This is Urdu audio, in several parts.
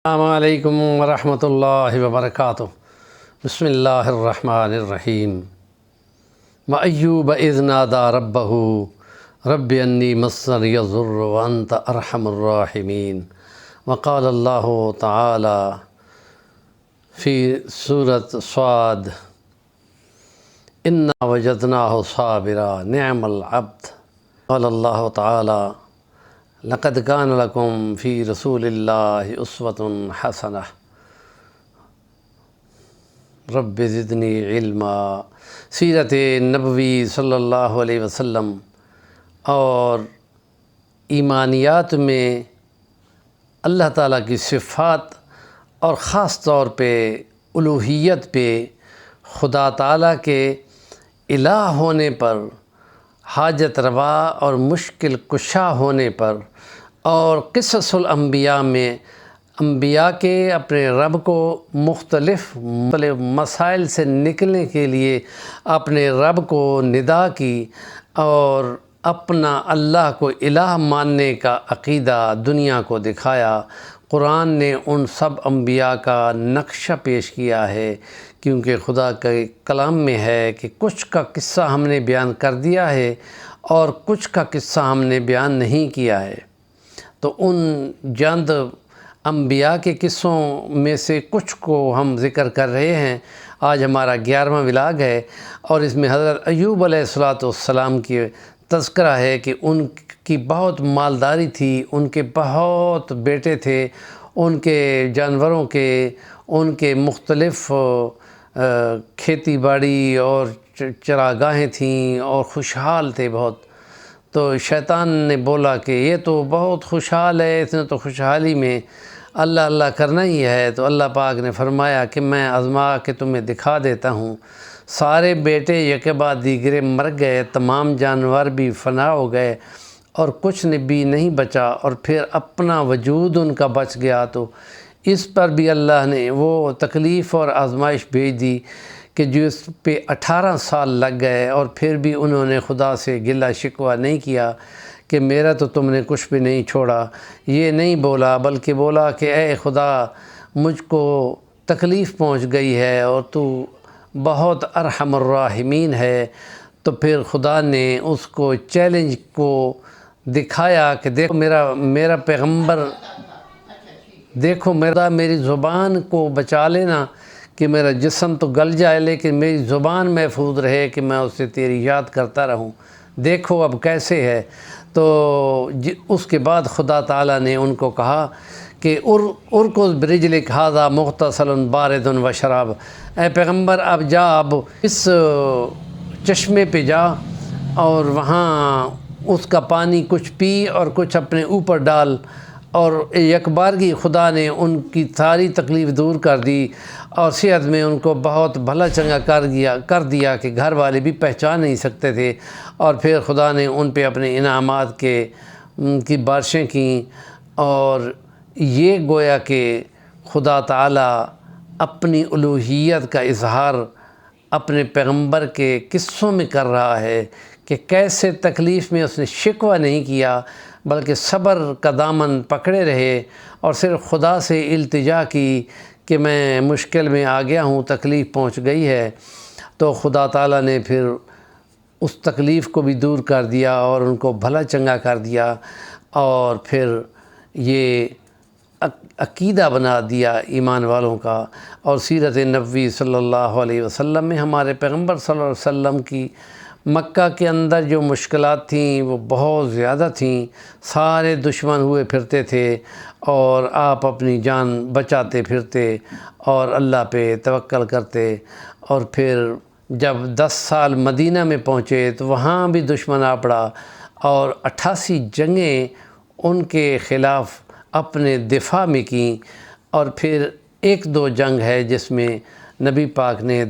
السلام علیکم ورحمۃ اللہ وبرکاتہ۔ بسم اللہ الرحمن الرحیم۔ وَأَيُّوبَ إِذْ نَادَى رَبَّهُ رَبِّ أَنِّي مَسَّنِيَ الضُّرُّ وَأَنْتَ أَرْحَمُ الراحمین۔ وقال اللہ تعالی فی سورۃ صاد إِنَّا وَجَدْنَاهُ صَابِرًا نِعْمَ الْعَبْدُ۔ قال اللہ تعالی لقد كان لكم في رسول الله أسوة حسنة رب زدنی علما۔ سیرت نبوی صلی اللہ علیہ وسلم اور ایمانیات میں اللہ تعالیٰ کی صفات اور خاص طور پہ الوہیت پہ خدا تعالیٰ کے الہ ہونے پر، حاجت روا اور مشکل کشا ہونے پر، اور قصص الانبیاء میں انبیاء کے اپنے رب کو مختلف مسائل سے نکلنے کے لیے اپنے رب کو ندا کی اور اپنا اللہ کو الہ ماننے کا عقیدہ دنیا کو دکھایا۔ قرآن نے ان سب انبیاء کا نقشہ پیش کیا ہے، کیونکہ خدا کے کلام میں ہے کہ کچھ کا قصہ ہم نے بیان کر دیا ہے اور کچھ کا قصہ ہم نے بیان نہیں کیا ہے۔ تو ان چند انبیاء کے قصوں میں سے کچھ کو ہم ذکر کر رہے ہیں۔ آج ہمارا 11واں ولاگ ہے اور اس میں حضرت ایوب علیہ السلام کی تذکرہ ہے کہ ان کی بہت مالداری تھی، ان کے بہت بیٹے تھے، ان کے جانوروں کے، ان کے مختلف کھیتی باڑی اور چراگاہیں تھیں اور خوشحال تھے بہت۔ تو شیطان نے بولا کہ یہ تو بہت خوشحال ہے، اس نے تو خوشحالی میں اللہ اللہ کرنا ہی ہے۔ تو اللہ پاک نے فرمایا کہ میں آزما کے تمہیں دکھا دیتا ہوں۔ سارے بیٹے یکے بعد دیگرے مر گئے، تمام جانور بھی فنا ہو گئے اور کچھ نے بھی نہیں بچا، اور پھر اپنا وجود ان کا بچ گیا۔ تو اس پر بھی اللہ نے وہ تکلیف اور آزمائش بھیج دی کہ جس پہ 18 سال لگ گئے، اور پھر بھی انہوں نے خدا سے گلہ شکوہ نہیں کیا کہ میرا تو تم نے کچھ بھی نہیں چھوڑا۔ یہ نہیں بولا، بلکہ بولا کہ اے خدا مجھ کو تکلیف پہنچ گئی ہے اور تو بہت ارحم الراحمین ہے۔ تو پھر خدا نے اس کو چیلنج کو دکھایا کہ دیکھو میرا پیغمبر، دیکھو میری زبان کو بچا لینا کہ میرا جسم تو گل جائے لیکن میری زبان محفوظ رہے کہ میں اس سے تیری یاد کرتا رہوں۔ دیکھو اب کیسے ہے۔ تو اس کے بعد خدا تعالیٰ نے ان کو کہا کہ ارکض برجلک ھذا مغتسل بارد و شراب۔ اے پیغمبر اب جا، اب اس چشمے پہ جا اور وہاں اس کا پانی کچھ پی اور کچھ اپنے اوپر ڈال۔ اور یک بارگی خدا نے ان کی ساری تکلیف دور کر دی اور صحت میں ان کو بہت بھلا چنگا کر دیا کہ گھر والے بھی پہچان نہیں سکتے تھے۔ اور پھر خدا نے ان پہ اپنے انعامات کی بارشیں کیں، اور یہ گویا کہ خدا تعالیٰ اپنی الوہیت کا اظہار اپنے پیغمبر کے قصوں میں کر رہا ہے کہ کیسے تکلیف میں اس نے شکوہ نہیں کیا بلکہ صبر کا دامن پکڑے رہے اور صرف خدا سے التجا کی کہ میں مشکل میں آ گیا ہوں، تکلیف پہنچ گئی ہے۔ تو خدا تعالیٰ نے پھر اس تکلیف کو بھی دور کر دیا اور ان کو بھلا چنگا کر دیا، اور پھر یہ عقیدہ بنا دیا ایمان والوں کا۔ اور سیرت نبوی صلی اللہ علیہ وسلم میں ہمارے پیغمبر صلی اللہ علیہ وسلم کی مکہ کے اندر جو مشکلات تھیں وہ بہت زیادہ تھیں، سارے دشمن ہوئے پھرتے تھے اور آپ اپنی جان بچاتے پھرتے اور اللہ پہ توکل کرتے۔ اور پھر جب 10 سال مدینہ میں پہنچے تو وہاں بھی دشمن آ پڑا اور 88 جنگیں ان کے خلاف اپنے دفاع میں کیں، اور پھر 1-2 جنگ ہے جس میں نبی پاک نے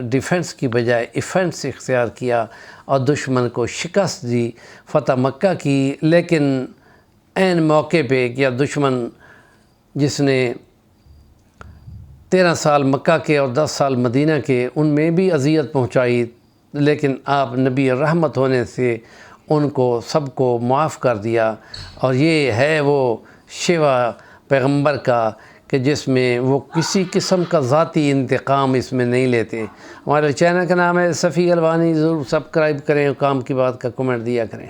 ڈیفنس کی بجائے ایفنس اختیار کیا اور دشمن کو شکست دی، فتح مکہ کی۔ لیکن عین موقع پہ کیا دشمن جس نے 13 سال مکہ کے اور 10 سال مدینہ کے، ان میں بھی اذیت پہنچائی، لیکن آپ نبی رحمت ہونے سے ان کو سب کو معاف کر دیا۔ اور یہ ہے وہ شیوا پیغمبر کا کہ جس میں وہ کسی قسم کا ذاتی انتقام اس میں نہیں لیتے۔ ہمارے چینل کا نام ہے صفی الوانی، ضرور سبسکرائب کریں اور کام کی بات کا کمنٹ دیا کریں۔